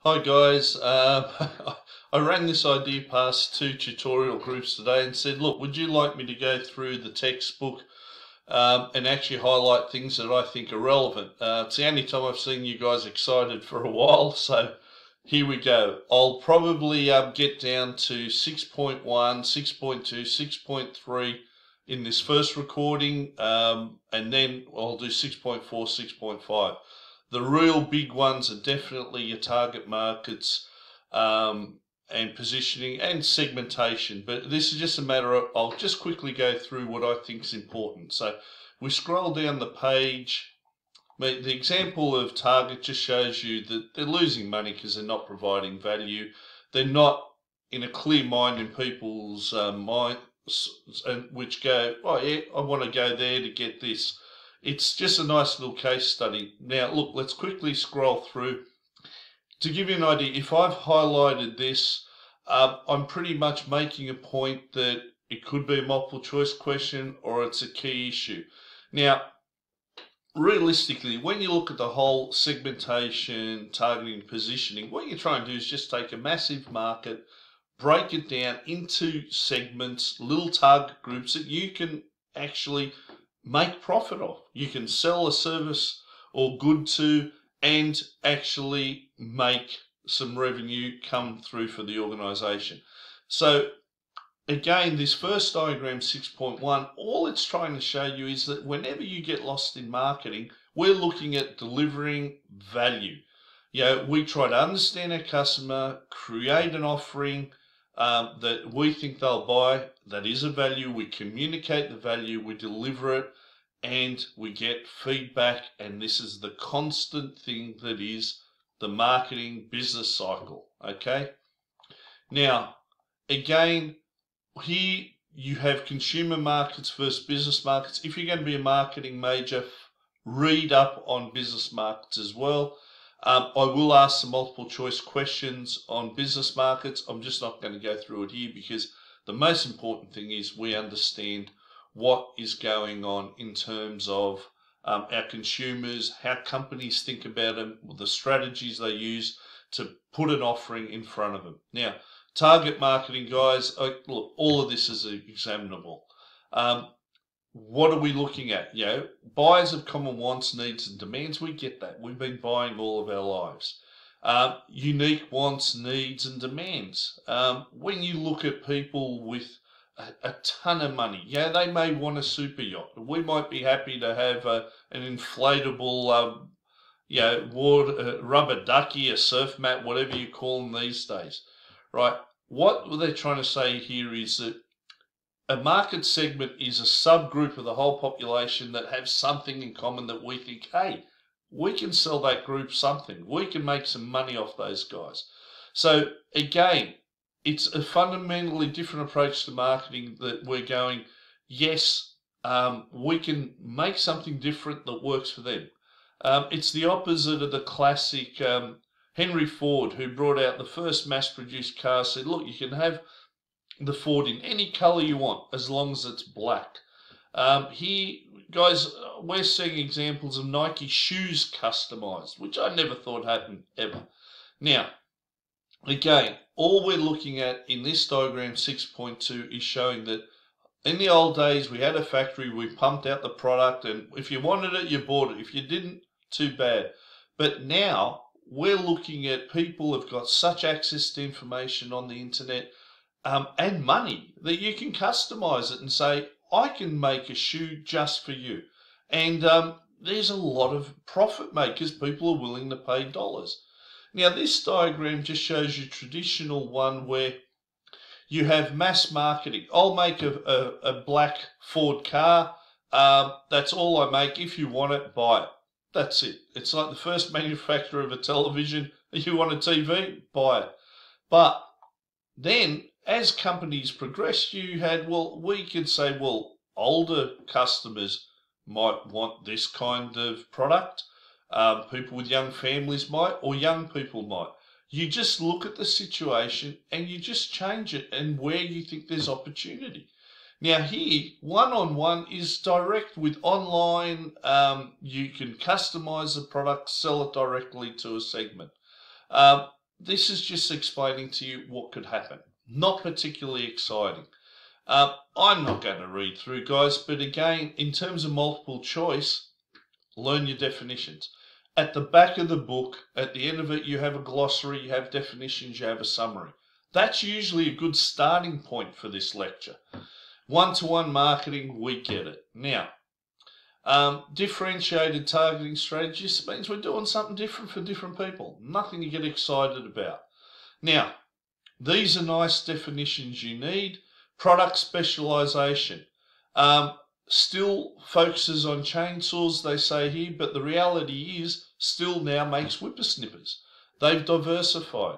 Hi guys, I ran this idea past two tutorial groups today and said, look, would you like me to go through the textbook and actually highlight things that I think are relevant? It's the only time I've seen you guys excited for a while, so here we go. I'll probably get down to 6.1, 6.2, 6.3 in this first recording, and then I'll do 6.4, 6.5. The real big ones are definitely your target markets and positioning and segmentation. But this is just a matter of, I'll just quickly go through what I think is important. So we scroll down the page. The example of target just shows you that they're losing money because they're not providing value. They're not in a clear mind in people's mind, which go, oh yeah, I want to go there to get this. It's just a nice little case study. Now, look, let's quickly scroll through. To give you an idea, if I've highlighted this, I'm pretty much making a point that it could be a multiple choice question or it's a key issue. Now, realistically, when you look at the whole segmentation, targeting, positioning, what you're trying to do is just take a massive market, break it down into segments, little target groups that you can actually make profit of. You can sell a service or good to and actually make some revenue come through for the organization. So again, this first diagram 6.1, all it's trying to show you is that whenever you get lost in marketing, we're looking at delivering value. We try to understand our customer, create an offering that we think they'll buy, that is a value, we communicate the value, we deliver it, and we get feedback, and this is the constant thing that is the marketing business cycle, okay? Now, again, here you have consumer markets versus business markets. If you're going to be a marketing major, read up on business markets as well. I will ask some multiple choice questions on business markets. I'm just not going to go through it here because the most important thing is we understand what is going on in terms of our consumers, how companies think about them, the strategies they use to put an offering in front of them. Now, target marketing, guys, look, all of this is examinable. What are we looking at? Buyers of common wants, needs, and demands. We get that. We've been buying all of our lives. Unique wants, needs, and demands. When you look at people with a ton of money, they may want a super yacht. We might be happy to have an inflatable, rubber ducky, a surf mat, whatever you call them these days, right? What they're trying to say here is that a market segment is a subgroup of the whole population that have something in common that we think, hey, we can sell that group something. We can make some money off those guys. So again, it's a fundamentally different approach to marketing that we're going, yes, we can make something different that works for them. It's the opposite of the classic Henry Ford, who brought out the first mass-produced car, said, look, you can have the Ford in any color you want as long as it's black. Here, guys, we're seeing examples of Nike shoes customized, which I never thought happened ever. Now, again, all we're looking at in this diagram 6.2 is showing that in the old days, we had a factory, we pumped out the product, and if you wanted it, you bought it. If you didn't, too bad. But now, we're looking at people who've got such access to information on the internet and money that you can customize it and say, I can make a shoe just for you. And there's a lot of profit made because people are willing to pay dollars. Now, this diagram just shows you traditional one where you have mass marketing. I'll make a black Ford car. That's all I make. If you want it, buy it. That's it. It's like the first manufacturer of a television. If you want a TV, buy it. But then, as companies progressed, you had, we could say, older customers might want this kind of product. People with young families might, or young people might. You just look at the situation and you just change it and where you think there's opportunity. Now here, one-on-one is direct with online. You can customize the product, sell it directly to a segment. this is just explaining to you what could happen. Not particularly exciting. I'm not going to read through, guys, but again, in terms of multiple choice, learn your definitions. At the back of the book, at the end of it, you have a glossary, you have definitions, you have a summary. That's usually a good starting point for this lecture. One-to-one marketing, we get it. Now, differentiated targeting strategies means we're doing something different for different people. Nothing to get excited about. Now, these are nice definitions you need. Product specialization. Still focuses on chainsaws, they say here, but the reality is still now makes whippersnippers. They've diversified.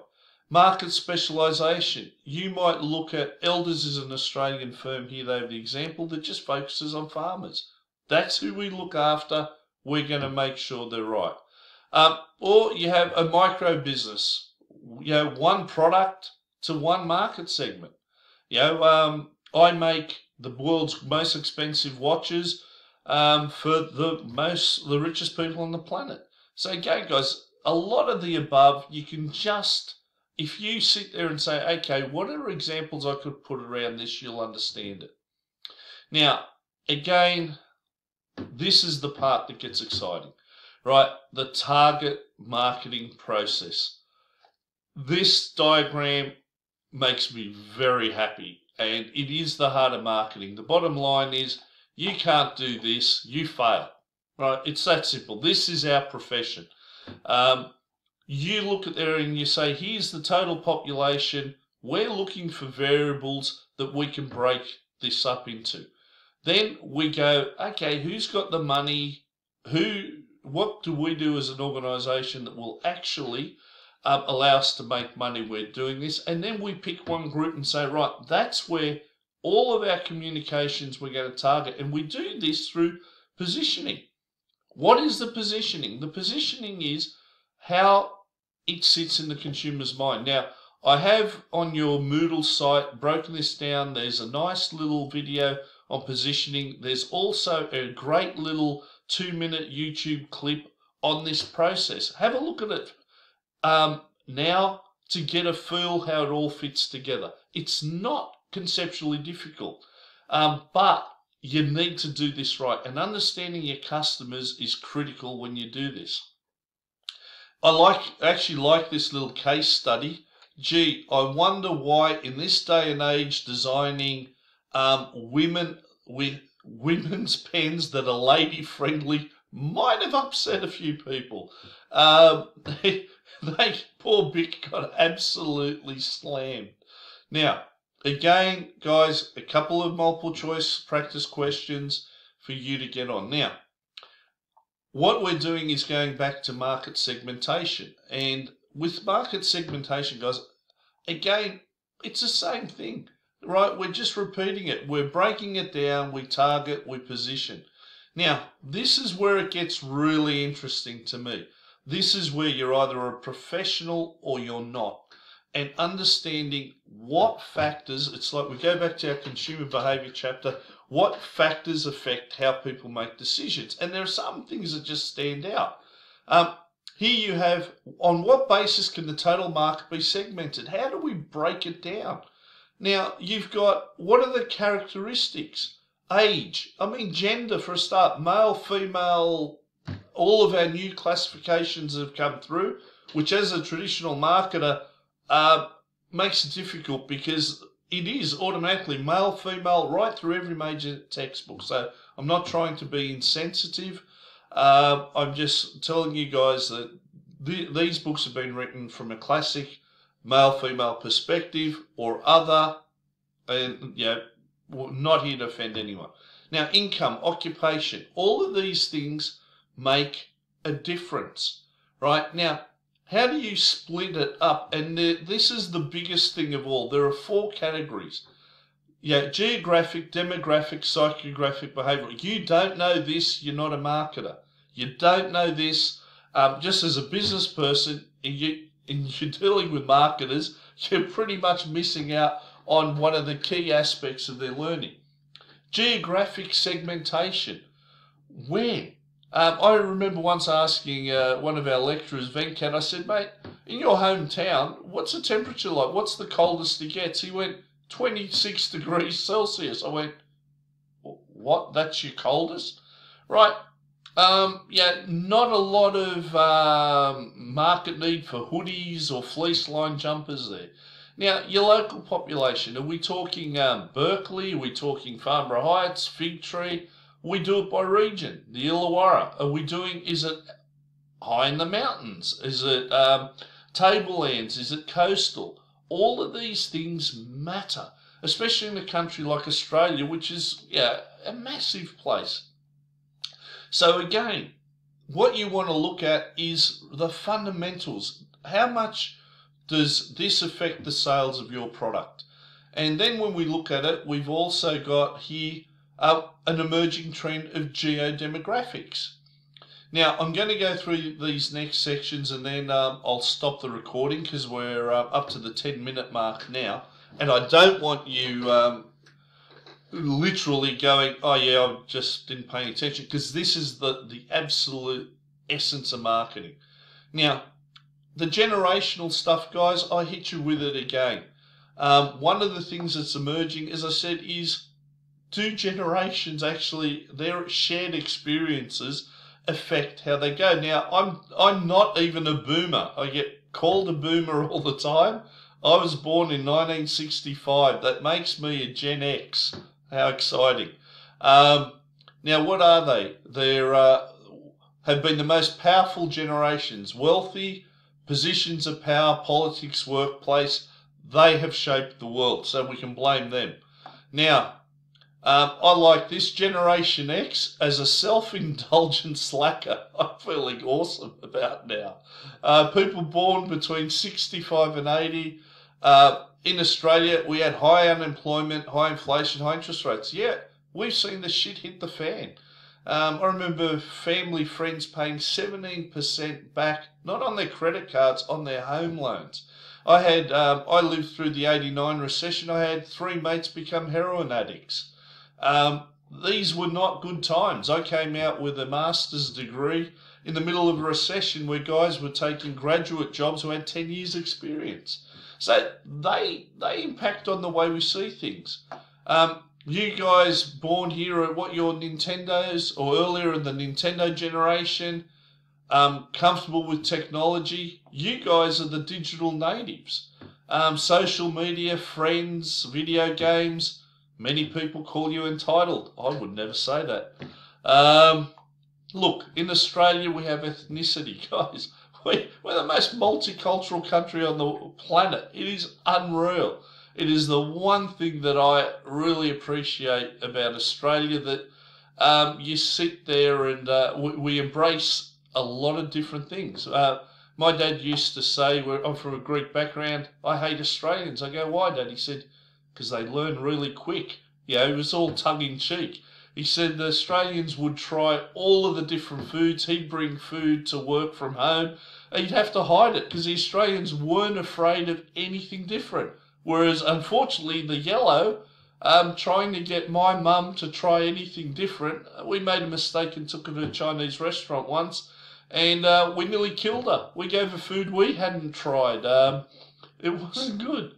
Market specialization. You might look at Elders is an Australian firm here. They have the example that just focuses on farmers. That's who we look after. We're going to make sure they're right. Or you have a micro business. You know, one product to one market segment. You know, I make the world's most expensive watches for the richest people on the planet. So again, guys, a lot of the above, you can just, if you sit there and say, okay, what are examples I could put around this, you'll understand it. Now, again, this is the part that gets exciting, right? The target marketing process. This diagram makes me very happy, and it is the heart of marketing. The bottom line is, you can't do this, you fail, right? It's that simple. This is our profession. You look at there and you say, here's the total population. We're looking for variables that we can break this up into. Then we go, okay, who's got the money? What do we do as an organisation that will actually allow us to make money? We're doing this. And then we pick one group and say, right, that's where all of our communications we're going to target. And we do this through positioning. What is the positioning? The positioning is how it sits in the consumer's mind. Now, I have on your Moodle site broken this down. There's a nice little video on positioning. There's also a great little 2-minute YouTube clip on this process. Have a look at it now to get a feel how it all fits together. It's not conceptually difficult, but you need to do this right, and understanding your customers is critical when you do this. I actually like this little case study. Gee, I wonder why in this day and age designing women's pens that are lady friendly might have upset a few people. Poor Bic got absolutely slammed. Now, again, guys, a couple of multiple choice practice questions for you to get on. Now, what we're doing is going back to market segmentation. And with market segmentation, guys, again, it's the same thing, right? We're just repeating it. We're breaking it down. We target, we position. Now, this is where it gets really interesting to me. This is where you're either a professional or you're not. And understanding what factors, it's like we go back to our consumer behavior chapter, what factors affect how people make decisions. And there are some things that just stand out. Here you have, on what basis can the total market be segmented? How do we break it down? Now, you've got, what are the characteristics? Age, gender for a start, male, female, all of our new classifications have come through, which as a traditional marketer makes it difficult because it is automatically male, female, right through every major textbook. So I'm not trying to be insensitive. I'm just telling you guys that these books have been written from a classic male-female perspective or other, and we're not here to offend anyone. Now, income, occupation, all of these things make a difference, right? Now, how do you split it up? And this is the biggest thing of all. There are 4 categories. Geographic, demographic, psychographic, behavioral. You don't know this, you're not a marketer. You don't know this. Just as a business person, and you're dealing with marketers, you're pretty much missing out on one of the key aspects of their learning. Geographic segmentation. Where? I remember once asking one of our lecturers, Venkat, I said, mate, in your hometown, what's the temperature like? What's the coldest it gets? He went, 26 degrees Celsius. I went, what? That's your coldest? Right. Yeah, not a lot of market need for hoodies or fleece line jumpers there. Now, your local population, are we talking Berkeley? Are we talking Farnborough Heights, Fig Tree? We do it by region. The Illawarra. Is it high in the mountains? Is it tablelands? Is it coastal? All of these things matter, especially in a country like Australia, which is a massive place. So again, what you want to look at is the fundamentals. How much does this affect the sales of your product? And then when we look at it, we've also got here an emerging trend of geodemographics. Now, I'm going to go through these next sections and then I'll stop the recording because we're up to the 10-minute mark now. And I don't want you literally going, oh yeah, I just didn't pay attention, because this is the absolute essence of marketing. Now, the generational stuff, guys, I hit you with it again. One of the things that's emerging, as I said, is do generations actually, their shared experiences affect how they go. Now, I'm not even a boomer. I get called a boomer all the time. I was born in 1965. That makes me a Gen X. How exciting. Now, what are they? They have been the most powerful generations. Wealthy, positions of power, politics, workplace. They have shaped the world, so we can blame them. Now, I like this Generation X as a self-indulgent slacker. I'm feeling awesome about now. People born between 65 and 80. In Australia, we had high unemployment, high inflation, high interest rates. Yeah, we've seen the shit hit the fan. I remember family friends paying 17% back, not on their credit cards, on their home loans. I lived through the 89 recession. I had 3 mates become heroin addicts. These were not good times. I came out with a master's degree in the middle of a recession where guys were taking graduate jobs who had 10 years experience. So they impact on the way we see things. You guys born here at what, your Nintendos, or earlier in the Nintendo generation, comfortable with technology, you guys are the digital natives. Social media, friends, video games, many people call you entitled. I would never say that. Look, in Australia we have ethnicity, guys. We're the most multicultural country on the planet. It is unreal. It is the one thing that I really appreciate about Australia, that you sit there and we embrace a lot of different things. My dad used to say, I'm from a Greek background, I hate Australians. I go, why, Dad? He said, because they learn really quick. It was all tongue-in-cheek. He said the Australians would try all of the different foods. He'd bring food to work from home. He'd have to hide it because the Australians weren't afraid of anything different. Whereas, unfortunately, the yellow, trying to get my mum to try anything different, we made a mistake and took her to a Chinese restaurant once, and we nearly killed her. We gave her food we hadn't tried. It wasn't good.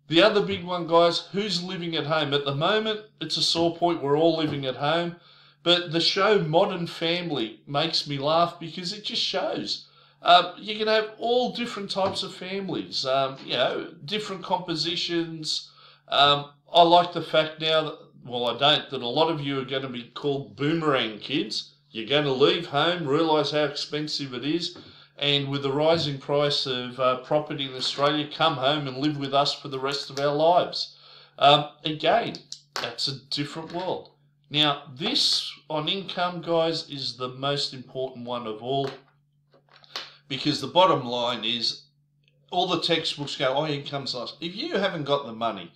The other big one, guys, who's living at home? At the moment, it's a sore point. We're all living at home. But the show Modern Family makes me laugh because it just shows. You can have all different types of families, different compositions. I like the fact now that, well, I don't, that a lot of you are going to be called boomerang kids. You're going to leave home, realise how expensive it is, and with the rising price of property in Australia, come home and live with us for the rest of our lives. Again, that's a different world. Now, this on income, guys, is the most important one of all, because the bottom line is all the textbooks go, oh, income's nice. If you haven't got the money,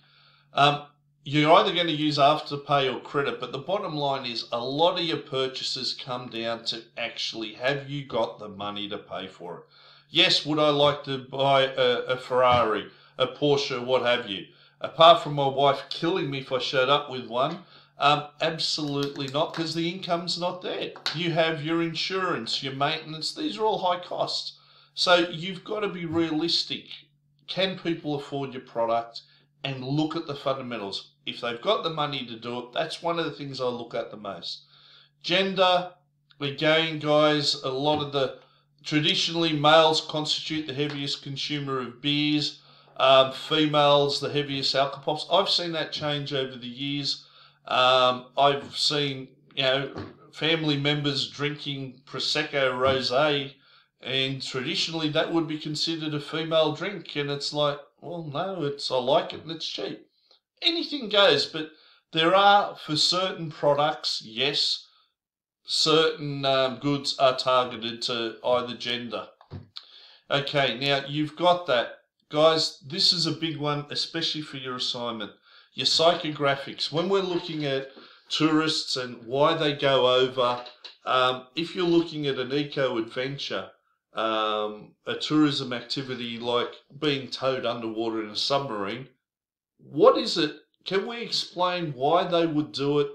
you're either going to use Afterpay or credit, but the bottom line is a lot of your purchases come down to actually, have you got the money to pay for it? Yes, would I like to buy a Ferrari, a Porsche, what have you? Apart from my wife killing me if I showed up with one, Absolutely not, because the income's not there. You have your insurance, your maintenance. These are all high costs. So you've got to be realistic. Can people afford your product? And look at the fundamentals. If they've got the money to do it, that's one of the things I look at the most. Gender, again, guys, a lot of the traditionally males constitute the heaviest consumer of beers, females the heaviest alcopops. I've seen that change over the years. I've seen, family members drinking Prosecco Rosé, and traditionally that would be considered a female drink, and it's like, well, no, I like it and it's cheap. Anything goes, but there are, for certain products, yes, certain goods are targeted to either gender. Okay, now you've got that. Guys, this is a big one, especially for your assignment. Your psychographics. When we're looking at tourists and why they go over, if you're looking at an eco-adventure, a tourism activity like being towed underwater in a submarine, what is it? Can we explain why they would do it,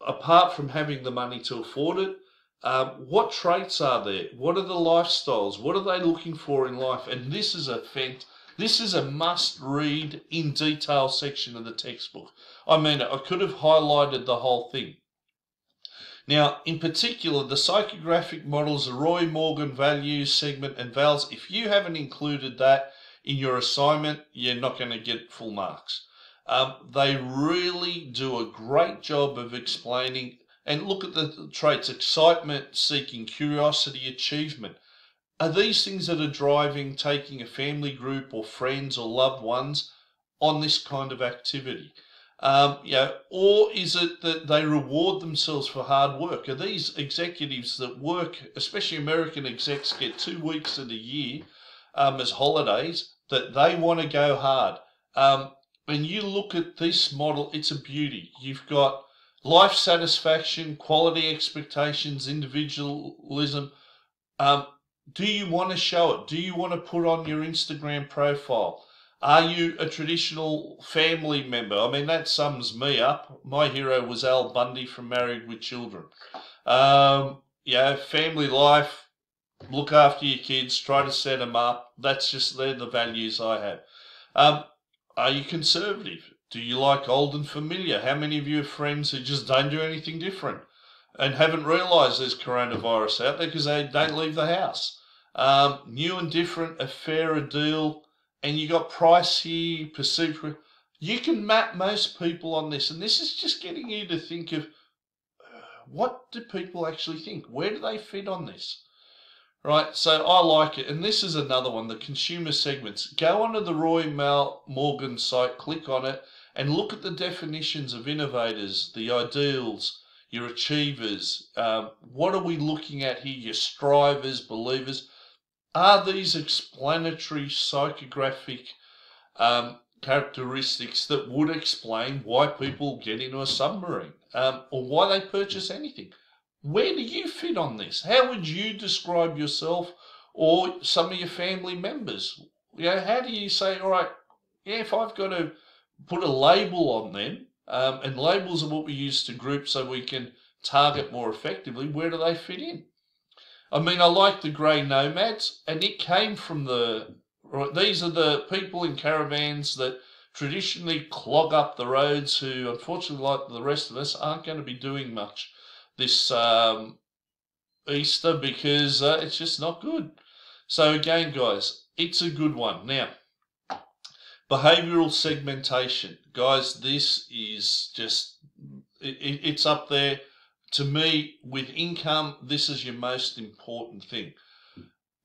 apart from having the money to afford it? What traits are there? What are the lifestyles? What are they looking for in life? And this is a must-read in detail section of the textbook. I mean, I could have highlighted the whole thing. Now, in particular, the psychographic models, the Roy Morgan values, segment, and vals, if you haven't included that in your assignment, you're not going to get full marks. They really do a great job of explaining, and look at the traits: excitement, seeking, curiosity, achievement. Are these things that are driving taking a family group or friends or loved ones on this kind of activity? Or is it that they reward themselves for hard work? Are these executives that work, especially American execs, get 2 weeks in a year as holidays, that they want to go hard? When you look at this model, it's a beauty. You've got life satisfaction, quality expectations, individualism. Do you want to show it? Do you want to put on your Instagram profile? Are you a traditional family member? I mean, that sums me up. My hero was Al Bundy from Married with Children. Family life, look after your kids, try to set them up. They're the values I have. Are you conservative? Do you like old and familiar? How many of you have friends who just don't do anything different and haven't realised there's coronavirus out there because they don't leave the house? New and different, a fairer deal, and you got price here, perceived. You can map most people on this, and this is just getting you to think of what do people actually think? Where do they fit on this? Right, so I like it, and this is another one, the consumer segments. Go onto the Roy Morgan site, click on it, and look at the definitions of innovators, the ideals, your achievers. What are we looking at here? Your strivers, believers. Are these explanatory psychographic characteristics that would explain why people get into a submarine or why they purchase anything? Where do you fit on this? How would you describe yourself or some of your family members? How do you say, all right, if I've got to put a label on them, and labels are what we use to group so we can target more effectively, where do they fit in? I mean, I like the grey nomads, and it came from these are the people in caravans that traditionally clog up the roads, who unfortunately, like the rest of us, aren't going to be doing much this Easter because it's just not good. So again, guys, it's a good one. Now, behavioural segmentation. Guys, this is just, it's up there. To me, with income, this is your most important thing.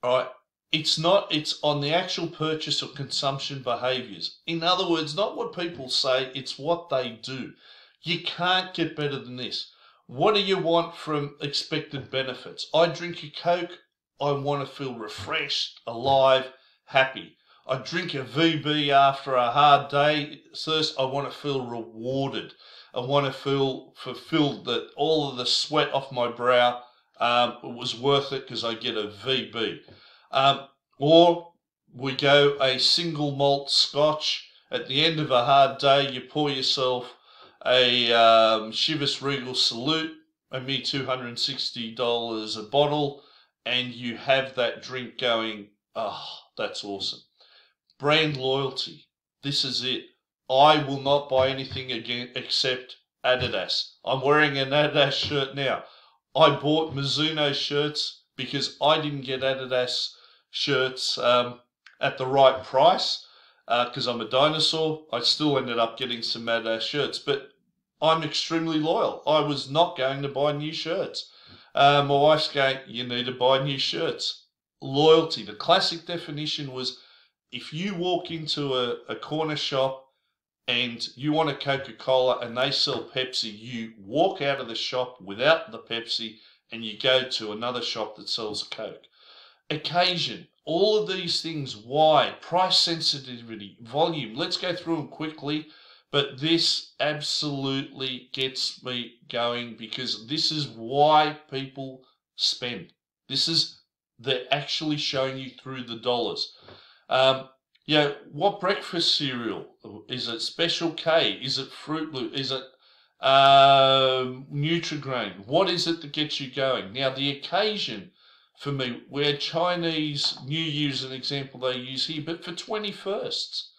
All right? It's on the actual purchase or consumption behaviours. In other words, not what people say, it's what they do. You can't get better than this. What do you want from expected benefits? I drink a Coke, I want to feel refreshed, alive, happy. I drink a VB after a hard day, thirst, I want to feel rewarded. I want to feel fulfilled, that all of the sweat off my brow was worth it because I get a VB. Or we go a single malt scotch. At the end of a hard day, you pour yourself a Chivas Regal Salute, a mere $260 a bottle, and you have that drink going. Oh, that's awesome. Brand loyalty. This is it. I will not buy anything again except Adidas. I'm wearing an Adidas shirt now. I bought Mizuno shirts because I didn't get Adidas shirts at the right price because I'm a dinosaur. I still ended up getting some Adidas shirts, but I'm extremely loyal. I was not going to buy new shirts. My wife's going, you need to buy new shirts. Loyalty. The classic definition was if you walk into a corner shop and you want a Coca-Cola and they sell Pepsi, you walk out of the shop without the Pepsi and you go to another shop that sells a Coke. Occasion, all of these things. Why? Price sensitivity, volume. Let's go through them quickly, but this absolutely gets me going because this is why people spend. They're actually showing you through the dollars. What breakfast cereal? Is it Special K? Is it Fruit Loop? Is it Nutrigrain? What is it that gets you going? Now, the occasion for me, where Chinese New Year's an example they use here, but for 21sts.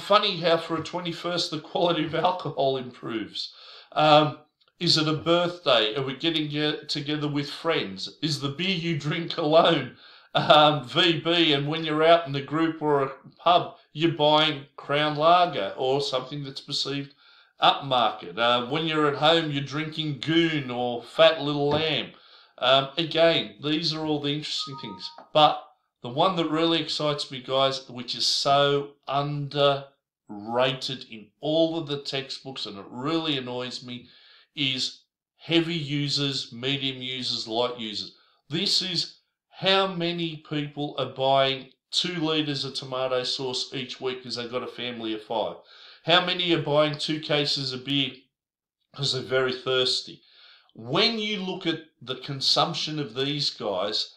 Funny how for a 21st the quality of alcohol improves. Is it a birthday? Are we getting together with friends? Is the beer you drink alone VB, and when you're out in a group or a pub, you're buying Crown Lager or something that's perceived upmarket. When you're at home, you're drinking Goon or Fat Little Lamb. Again, these are all the interesting things. But the one that really excites me, guys, which is so underrated in all of the textbooks, and it really annoys me, is heavy users, medium users, light users. This is how many people are buying 2 litres of tomato sauce each week because they've got a family of 5. How many are buying 2 cases of beer because they're very thirsty? When you look at the consumption of these guys,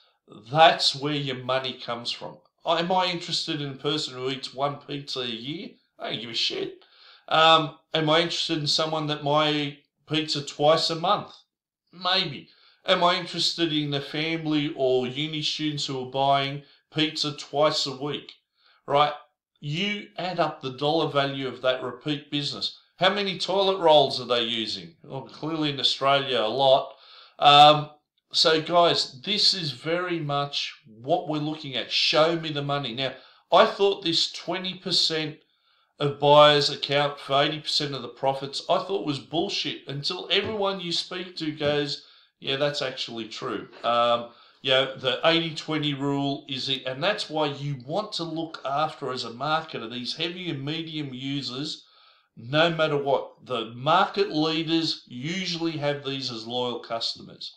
that's where your money comes from. Am I interested in a person who eats 1 pizza a year? I don't give a shit. Am I interested in someone that might eat pizza twice a month? Maybe. Am I interested in a family or uni students who are buying pizza twice a week? Right? You add up the dollar value of that repeat business. How many toilet rolls are they using? Well, clearly in Australia, a lot. So guys, this is very much what we're looking at. Show me the money. Now, I thought this 20% of buyers account for 80% of the profits, I thought was bullshit until everyone you speak to goes, yeah, that's actually true. The 80-20 rule is it, and that's why you want to look after, as a marketer, these heavy and medium users, no matter what. The market leaders usually have these as loyal customers.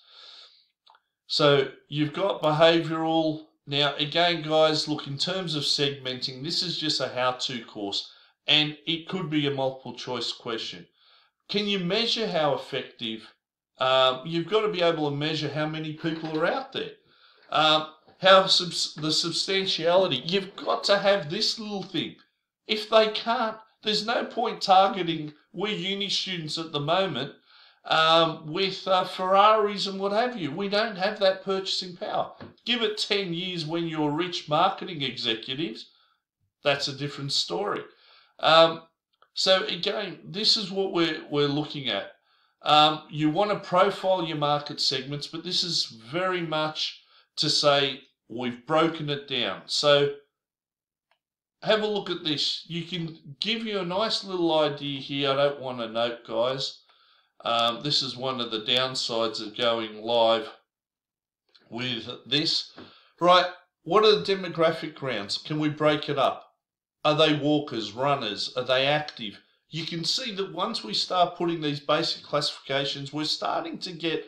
So you've got behavioural. Now, again, guys, look, in terms of segmenting, this is just a how-to course, and it could be a multiple choice question. Can you measure how effective? You've got to be able to measure how many people are out there. The substantiality. You've got to have this little thing. If they can't, there's no point targeting. We're uni students at the moment with Ferraris and what have you. We don't have that purchasing power. Give it 10 years when you're rich marketing executives. That's a different story. So again, this is what we're looking at. You want to profile your market segments, but this is very much to say we've broken it down. So have a look at this. You can give you a nice little idea here. I don't want to note, guys. This is one of the downsides of going live with this. Right, what are the demographic grounds? Can we break it up? Are they walkers, runners? Are they active? You can see that once we start putting these basic classifications, we're starting to get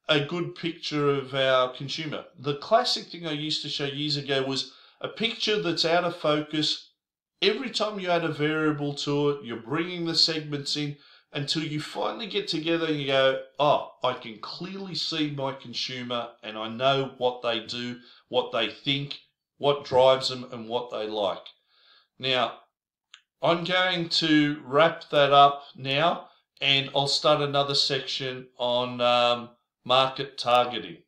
a good picture of our consumer. The classic thing I used to show years ago was a picture that's out of focus. Every time you add a variable to it, you're bringing the segments in until you finally get together and you go, oh, I can clearly see my consumer and I know what they do, what they think, what drives them and what they like. Now, I'm going to wrap that up now. and I'll start another section on market targeting.